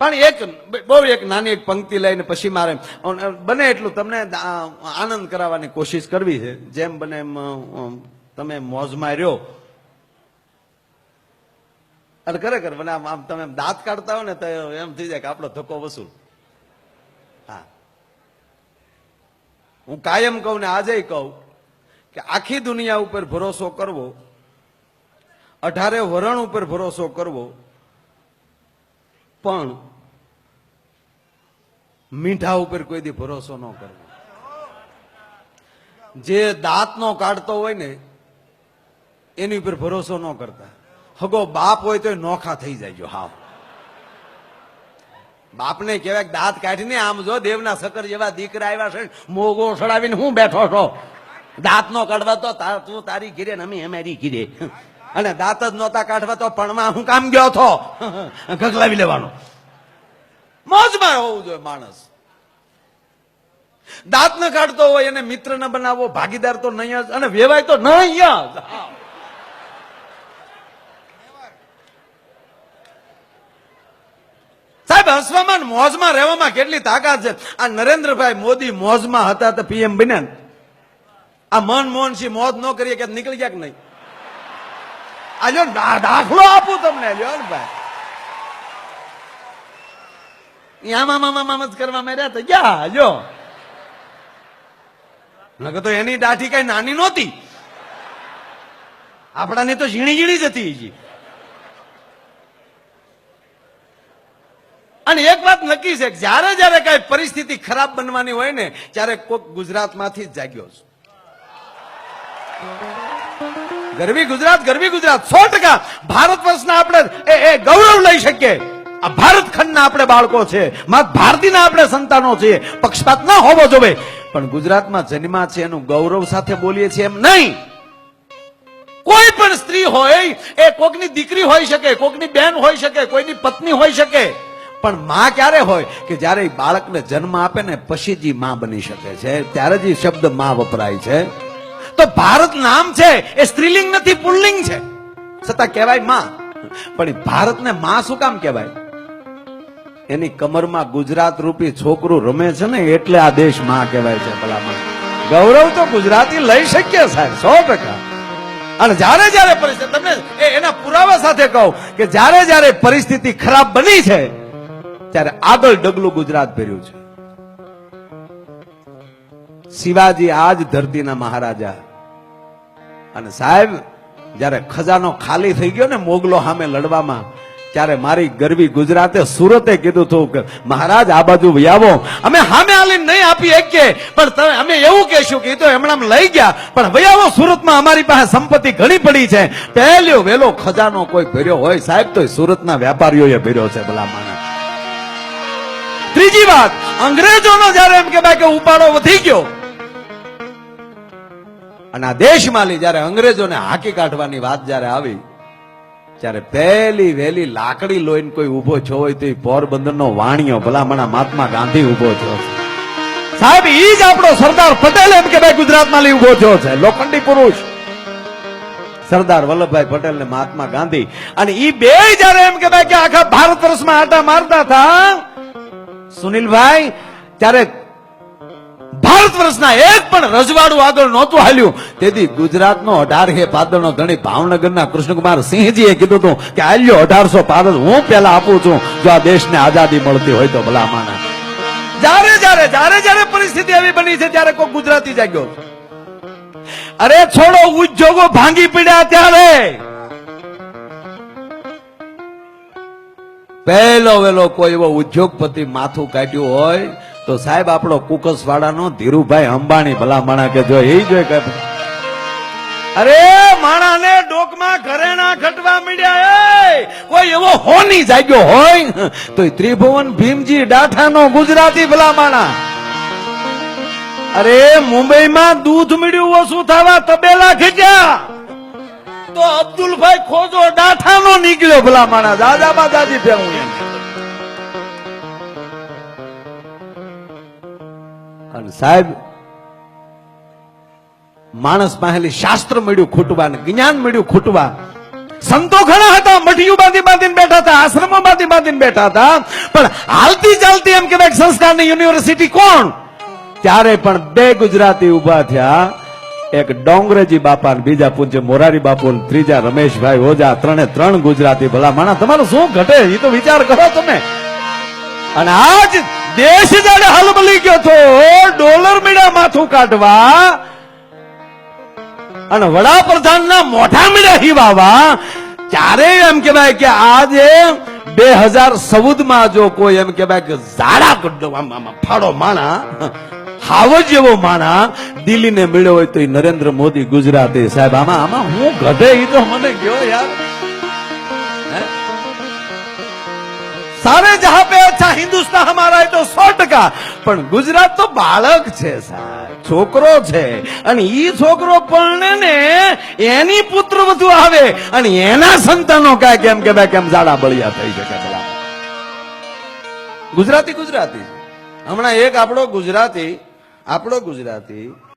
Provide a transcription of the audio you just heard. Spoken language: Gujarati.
પણ એક બહુ એક નાની એક પંક્તિ લઈને પછી મારે બને એટલું તમને આનંદ કરાવવાની કોશિશ કરવી છે. જેમ બને એમ તમે મોજમાં રહ્યો. અને ખરેખર મને આમ તમે દાંત કાઢતા હો ને તો એમ થઈ જાય કે આપણો ધક્કો વસૂલ. હા, હું કાયમ કહું ને આજે કહું કે આખી દુનિયા ઉપર ભરોસો કરવો, 18 વરણ ઉપર ભરોસો કરવો, પણ મીઠા ઉપર કોઈ દી ભરોસો ન કરવો. જે દાંત નો કાઢતો હોય ને એની ઉપર ભરોસો ન કરતા. હગો બાપ હોય તો નોખા થઈ જાય. હા, બાપને કહેવાય દાંત કાઢીને આમ જો દેવના સકર જેવા દીકરા આવ્યા છે, મોગો સડાવીને હું બેઠો છો. દાંત નો કાઢવા તો તું તારી ઘીરે ને અમે અમારી ઘીરે. અને દાંત જ નહોતા કાઢવા તો પણમાં હું કામ ગયો છો. ગગલાવી લેવાનો. મોજમાં હોવું જોઈએ માણસ. દાંત ન કાઢતો હોય એને મિત્ર ન બનાવો, ભાગીદાર તો નહીં જ, અને વેવાય તો નહીં જ. સાહેબ, હસવામાં મોજમાં રહેવામાં કેટલી તાકાત છે. આ નરેન્દ્રભાઈ મોદી મોજમાં હતા તો પીએમ બન્યા. આ મનમોહનસિંહ મોજ ન કરીએ કે નીકળી ગયા કે નહીં? આ જો દાખલો આપું તમને, લ્યો ને ભાઈ. આમાં જ કરવા માંડ્યા તો ગયા જો. નકર તો એની દાઢી કઈ નાની નહોતી, આપણાની તો ઝીણી ઝીણી જ હતી. અને એક વાત નક્કી છે, જયારે જયારે કઈ પરિસ્થિતિ ખરાબ બનવાની હોય ને ત્યારે કોઈક ગુજરાતમાંથી જ જાગ્યો છે. ગરવી ગુજરાત, ગરવી ગુજરાત. 100% ભારત વર્ષના આપણે એ ગૌરવ લઈ શકીએ. આ ભારત ખંડના આપણે બાળકો છે, ભારતીના આપણે સંતાનો છીએ. પક્ષપાત ન હોવો જોઈએ, પણ ગુજરાતમાં જન્મા છે એનું ગૌરવ સાથે બોલીએ છીએ એમ નહીં. કોઈ પણ સ્ત્રી હોય એ કોકની દીકરી હોઈ શકે, કોકની બેન હોઈ શકે, કોઈની પત્ની હોઈ શકે, પણ માં ક્યારે હોય કે જયારે બાળકને જન્મ આપે ને પછી જ માં બની શકે છે, ત્યારે જ શબ્દ માં વપરાય છે. તો ભારત નામ છે એ સ્ત્રીલિંગ નથી, પુલ્લિંગ છે, છતાં કહેવાય માં. પણ ભારતને માં શું કામ કહેવાય? એની કમરમાં ગુજરાત રૂપી છોકરું રમે છે ને એટલે આ દેશ માં કહેવાય છે. ભલામણ ગૌરવ તો ગુજરાતી લઈ શકીએ સાહેબ, 100%. અને જયારે જયારે પરિસ્થિતિ, તમને એના પુરાવા સાથે કહું કે જયારે જયારે પરિસ્થિતિ ખરાબ બની છે ત્યારે આગળ ડગલું ગુજરાત ભર્યું છે. શિવાજી આજ ધરતીના મહારાજા. અને સાહેબ, જયારે ખજાનો ખાલી થઈ ગયો ને મોગલો સામે લડવામાં, ત્યારે મારી ગરવી ગુજરાતે સુરતે કીધું હતું કે મહારાજ આ બાજુ આવો, અમે સામે આલીને નહીં આપી શકીએ, પણ તમે અમે એવું કહેશું કે તો હમણાં લઈ ગયા, પણ વયાવો સુરતમાં અમારી પાસે સંપત્તિ ઘણી પડી છે. પહેલો વેલો ખજાનો કોઈ ભર્યો હોય સાહેબ તો સુરતના વેપારીઓએ ભર્યો છે. ભલા માણસ. ત્રીજી વાત, અંગ્રેજોનો જયારે એમ કે ભાઈ કે ઉપાડો વધી ગયો અને આ દેશમાં જયારે અંગ્રેજોને હાકી કાઢવાની વાત જયારે આવી, ત્યારે પહેલી વહેલી લાકડી લોહીને કોઈ ઉભો છો હોય તો પોરબંદરનો વાણિયો ભલામણા મહાત્મા ગાંધી ઉભો થયો છે. સાહેબ, ઈ જ આપણો સરદાર પટેલ એમ કે ભાઈ ગુજરાતમાં લઈ ઉભો થયો છે. લોખંડી પુરુષ સરદાર વલ્લભભાઈ પટેલ ને મહાત્મા ગાંધી. અને ઈ બે જયારે એમ કે ભાઈ કે આખા ભારત વર્ષમાં આટા મારતા હતા સુનિલભાઈ, ત્યારે ભારત વર્ષના એક પણ રજવાડું આગળ નહોતું હાલ્યું. તેથી ગુજરાતનો 18 પાદરનો ધણી ભાવનગરના કૃષ્ણકુમાર સિંહજીએ કીધું હતું કે આલ્યો 1800 પાદર હું પેલા આપું છું જો આ દેશને આઝાદી મળતી હોય તો. ભલા માના, જયારે પરિસ્થિતિ એવી બની છે ત્યારે કોઈ ગુજરાતી જાગ્યો. અરે છોડો, ઉદ્યોગો ભાંગી પડ્યા ત્યારે પહેલો વેલો કોઈ એવો ઉદ્યોગપતિ માથું કાઢ્યું હોય તો સાહેબ આપણો કુકસવાડાનો ધીરુભાઈ અંબાણી. ભલા માણા કે જો એ જોઈ કે અરે માણાને ડોકમાં ઘરેણા ઘટવા મળ્યા. કોઈ એવો હોની જાગ્યો હોય તો ત્રિભુવન ભીમજી ડાઠાનો ગુજરાતી. ભલા માણા, અરે મુંબઈમાં દૂધ મળ્યું ઓછું થવા તબેલા ખીચ્યા તો અબ્દુલભાઈ ખોજો ડાઠાનો નીકળ્યો. ભલા માણા, દાદામાં દાદી ભેગું. અને સાહેબ, માણસ પાસેલી શાસ્ત્ર મળ્યું ખૂટવા, જ્ઞાન મળ્યું ખૂટવા, સંતો ઘણા હતા, મઠીયું બાંધી બાંધીને બેઠા હતા, આશ્રમો બાંધી બાંધીને બેઠા હતા, પણ હાલતી ચાલતી એમ કહેવાય સંસ્કારની યુનિવર્સિટી કોણ? ત્યારે પણ બે ગુજરાતી ઉભા થયા, એક ડોંગરેજી બાપા ને બીજા પૂજ્ય મોરારી બાપુ ને ત્રીજા રમેશભાઈ ઓઝા, ત્રણ ગુજરાતી. ભલા માણા તમારું શું ઘટે એ તો વિચાર કરો તમે. અને આજ દેશ જાણે હલબલી ગયો તો ડોલર મીડા માથું કાઢવા અને વડાપ્રધાનના મોઢા મીડા હિવાવા, ત્યારે એમ કહેવાય કે આજે 2014 માં જો કોઈ એમ કહેવાય કે ઝાડા ફાડો માણા, હાવજ જેવો માણા દિલ્હીને મળ્યો હોય તો એ નરેન્દ્ર મોદી ગુજરાતી. સાહેબ આમાં હું ઘટે એ તો મને કયો યાર. સારે જહાં પે અચ્છા હિન્દુસ્તાન હમારા તો 100%. પણ ગુજરાત તો બાળક છે સાહેબ, છોકરો છે, અને ઈ છોકરો પરણે ને એની પુત્ર વધુ આવે અને એના સંતાનો કાંઈક એમ કે કેમ ઝાડા બળિયા થઈ શકે. ગુજરાતી હમણાં એક આપણો ગુજરાતી